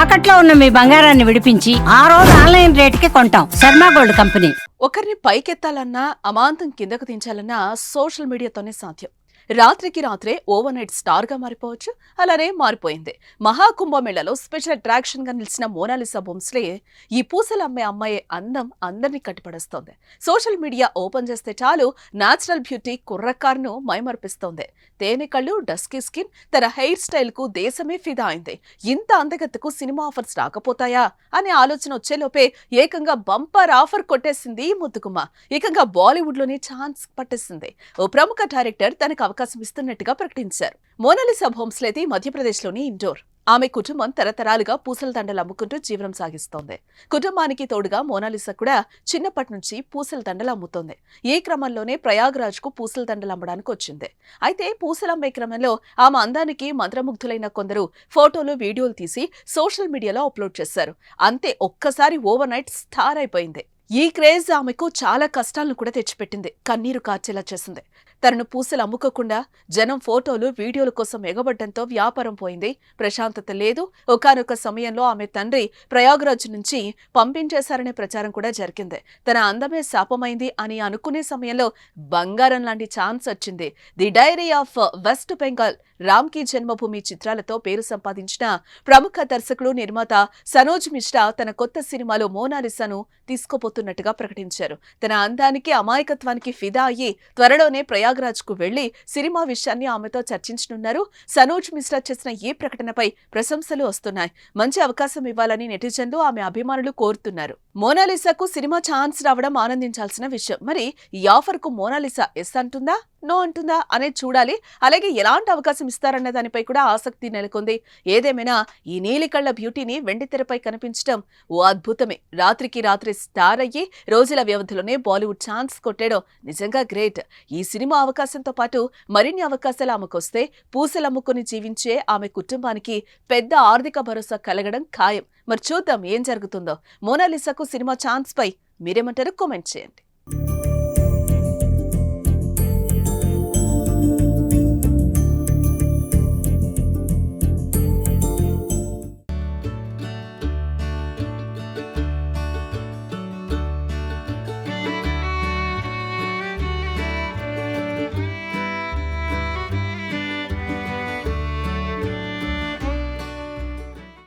తాకట్లో ఉన్న మీ బంగారాన్ని విడిపించి ఆ రోజు ఆన్లైన్ రేటుకి కొంటాం. Sharma gold company. ఒకరిని పైకెత్తాలన్నా అమాంతం కిందకు దించాలన్నా సోషల్ మీడియాతోనే సాధ్యం. రాత్రికి రాత్రే ఓవర్ నైట్ స్టార్ గా మారిపోవచ్చు. అలానే మారిపోయింది. మహాకుంభమేళలో స్పెషల్ అట్రాక్షన్ గా నిలిచిన మోనాలిసా భోంస్లే ఈ పూసలు అమ్మే అమ్మాయి అందం అందరినీ కట్టిపడేస్తోంది. సోషల్ మీడియా ఓపెన్ చేస్తే చాలు నాచురల్ బ్యూటీ కుర్రకారును మైమర్పిస్తోంది. తేనె కళ్ళు, డస్కీ స్కిన్, తన హెయిర్ స్టైల్ కు దేశమే ఫిదా అయింది. ఇంత అందగత్తకు సినిమా ఆఫర్స్ రాకపోతాయా అనే ఆలోచన వచ్చేలోపే ఏకంగా బంపర్ ఆఫర్ కొట్టేసింది ఈ ముద్దుగుమ్మ. ఏకంగా బాలీవుడ్ లోనే ఛాన్స్ పట్టేసింది. ఓ ప్రముఖ డైరెక్టర్ తనకు అవకాశం ఇస్తున్నట్టుగా ప్రకటించారు. మోనాలిసా భోంస్లేది మధ్యప్రదేశ్లోని ఇండోర్. ఆమె కుటుంబం తరతరాలుగా పూసల దండలు అమ్ముకుంటూ జీవనం సాగిస్తోంది. కుటుంబానికి తోడుగా మోనాలిసా కూడా చిన్నప్పటి నుంచి పూసల దండలు అమ్ముతోంది. ఈ క్రమంలోనే ప్రయాగ్రాజ్ కు పూసల దండలు అమ్మడానికి వచ్చింది. అయితే పూసలు అమ్మే క్రమంలో ఆమె అందానికి మంత్రముగ్ధులైన కొందరు ఫోటోలు, వీడియోలు తీసి సోషల్ మీడియాలో అప్లోడ్ చేశారు. అంతే, ఒక్కసారి ఓవర్ నైట్ స్టార్ అయిపోయింది. ఈ క్రేజ్ ఆమెకు చాలా కష్టాలను కూడా తెచ్చిపెట్టింది. కన్నీరు కార్చేలా చేసింది. తనను పూసలు అమ్ముకోకుండా జనం ఫోటోలు, వీడియోల కోసం ఎగబడ్డంతో వ్యాపారం పోయింది. ప్రశాంతత లేదు. ఒకానొక సమయంలో ఆమె తండ్రి ప్రయాగ్రాజ్ నుంచి పంపించేశారనే ప్రచారం కూడా జరిగింది. తన అందమే శాపమైంది అని అనుకునే సమయంలో బంగారం లాంటి ఛాన్స్ వచ్చింది. The diary of west Bengal, Ram కి జన్మభూమి చిత్రాలతో పేరు సంపాదించిన ప్రముఖ దర్శకుడు, నిర్మాత సనోజ్ మిశ్రా తన కొత్త సినిమాలో మోనాలిసాను తీసుకోబోతున్నట్టుగా ప్రకటించారు. తన అందానికి, అమాయకత్వానికి ఫిదా అయ్యి త్వరలోనే ప్రయాగ్రాజ్ కు వెళ్లి సినిమా విషయాన్ని ఆమెతో చర్చించనున్నారు. సనోజ్ మిశ్రా చేసిన ఈ ప్రకటనపై ప్రశంసలు వస్తున్నాయి. మంచి అవకాశం ఇవ్వాలని నెటిజన్లు, ఆమె అభిమానులు కోరుతున్నారు. మోనాలిసాకు సినిమా ఛాన్స్ రావడం ఆనందించాల్సిన విషయం. మరి ఈ ఆఫర్ కు మోనాలిసా ఎస్ అంటుందా, నో అంటుందా అనేది చూడాలి. అలాగే ఎలాంటి అవకాశం ఇస్తారన్న దానిపై కూడా ఆసక్తి నెలకొంది. ఏదేమైనా ఈ నీలికళ్ల బ్యూటీని వెండితెరపై కనిపించడం ఓ అద్భుతమే. రాత్రికి రాత్రి స్టార్ అయ్యి రోజుల వ్యవధిలోనే బాలీవుడ్ ఛాన్స్ కొట్టేయడం నిజంగా గ్రేట్. ఈ సినిమా అవకాశంతో పాటు మరిన్ని అవకాశాలు ఆమెకొస్తే పూసలమ్ముకుని జీవించే ఆమె కుటుంబానికి పెద్ద ఆర్థిక భరోసా కలగడం ఖాయం. మరి చూద్దాం ఏం జరుగుతుందో. మోనాలిసాకు సినిమా ఛాన్స్ పై మీరేమంటారో కామెంట్ చేయండి.